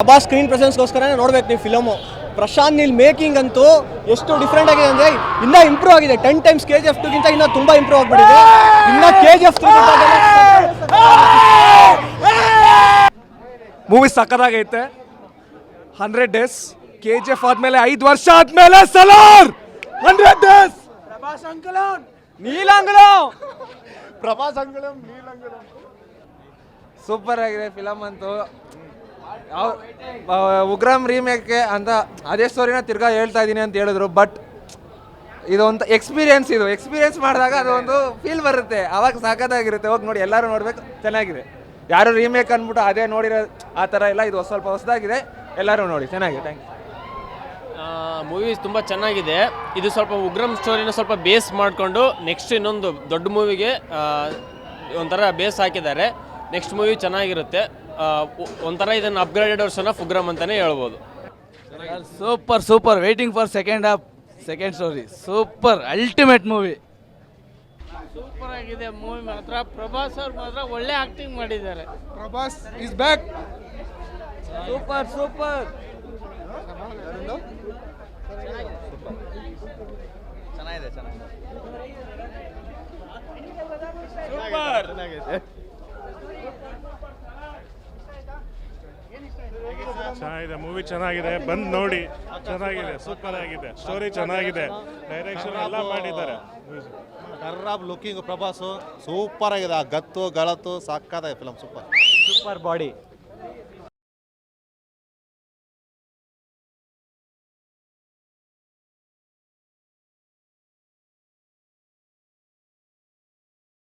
Prabhas screen ಪ್ರೆಸೆನ್ಸ್ಗೋಸ್ಕರನೇ ನೋಡ್ಬೇಕು ನೀವು film. Prashant Neel making ಅಂತೂ ಎಷ್ಟು ಡಿಫ್ರೆಂಟ್ ಆಗಿದೆ ಅಂದರೆ ಇನ್ನೂ ಇಂಪ್ರೂವ್ ಆಗಿದೆ. 10 ಟೈಮ್ಸ್ KGF 2ಗಿಂತ ಇನ್ನೂ ತುಂಬ ಇಂಪ್ರೂವ್ ಆಗಿಬಿಟ್ಟಿದೆ. ಇನ್ನು KGF 3 ಮೂವಿ ಸಕ್ಕದಾಗೈತೆ. 100 days KGF ಆದ್ಮೇಲೆ 5 ವರ್ಷ ಆದ್ಮೇಲೆ ಸಲಾರ್ 100 days ಪ್ರಭಾಸ್ ಅಂಕಲಂ ನೀಲಂಗಲಂ ಸೂಪರ್ ಆಗಿದೆ ಫಿಲಮ್ ಅಂತೂ. ಉಗ್ರಂ ರೀಮೇಕ್ಗೆ ಅಂತ ಅದೇ ಸ್ಟೋರಿನ ತಿರ್ಗಾ ಹೇಳ್ತಾ ಇದ್ದೀನಿ ಅಂತ ಹೇಳಿದ್ರು. ಬಟ್ ಇದೊಂದು ಎಕ್ಸ್ಪೀರಿಯನ್ಸ್ ಮಾಡಿದಾಗ ಅದೊಂದು ಫೀಲ್ ಬರುತ್ತೆ, ಅವಾಗ ಸಾಕಾಗಿರುತ್ತೆ. ಹೋಗಿ ನೋಡಿ, ಎಲ್ಲರೂ ನೋಡ್ಬೇಕು, ಚೆನ್ನಾಗಿದೆ. ಯಾರು ರೀಮೇಕ್ ಅಂದ್ಬಿಟ್ಟು ಅದೇ ನೋಡಿರೋ ಆ ಥರ ಇಲ್ಲ, ಇದು ಸ್ವಲ್ಪ ಹೊಸದಾಗಿದೆ, ಎಲ್ಲರೂ ನೋಡಿ, ಚೆನ್ನಾಗಿದೆ. Thank you. ಮೂವಿ ತುಂಬ ಚೆನ್ನಾಗಿದೆ. ಇದು ಸ್ವಲ್ಪ ಉಗ್ರಂ ಸ್ಟೋರಿನ ಸ್ವಲ್ಪ ಬೇಸ್ ಮಾಡಿಕೊಂಡು ನೆಕ್ಸ್ಟ್ ಇನ್ನೊಂದು ದೊಡ್ಡ ಮೂವಿಗೆ ಒಂಥರ ಬೇಸ್ ಹಾಕಿದ್ದಾರೆ. ನೆಕ್ಸ್ಟ್ ಮೂವಿ ಚೆನ್ನಾಗಿರುತ್ತೆ. ಒಂಥರ ಇದನ್ನು ಅಪ್ಗ್ರೇಡೆಡ್ ವರ್ಷನ್ ಆಫ್ ಉಗ್ರಂ ಅಂತಲೇ ಹೇಳ್ಬೋದು. Super waiting for second story. Super ultimate movie. Super ಆಗಿದೆ ಮೂವಿ ಮಾತ್ರ. ಪ್ರಭಾಸ್ ಅವ್ರು ಮಾತ್ರ ಒಳ್ಳೆ ಆಕ್ಟಿಂಗ್ ಮಾಡಿದ್ದಾರೆ. Prabhas is back. ಸೂಪರ್ ಚೆನ್ನಾಗಿದೆ ಮೂವಿ, ಚೆನ್ನಾಗಿದೆ, ಬಂದು ನೋಡಿ. ಚೆನ್ನಾಗಿದೆ, ಸೂಪರ್ ಆಗಿದೆ, ಸ್ಟೋರಿ ಚೆನ್ನಾಗಿದೆ, ಡೈರೆಕ್ಷನ್ ಎಲ್ಲ ಮಾಡಿದ್ದಾರೆ. ಟರ್ರಾಬ್ ಲುಕಿಂಗ್ ಪ್ರಭಾಸು ಸೂಪರ್ ಆಗಿದೆ. ಆ ಗತ್ತು ಗಳತ್ತು ಸಾಕಾದ ಫಿಲಮ್ ಸೂಪರ್ ಬಾಡಿ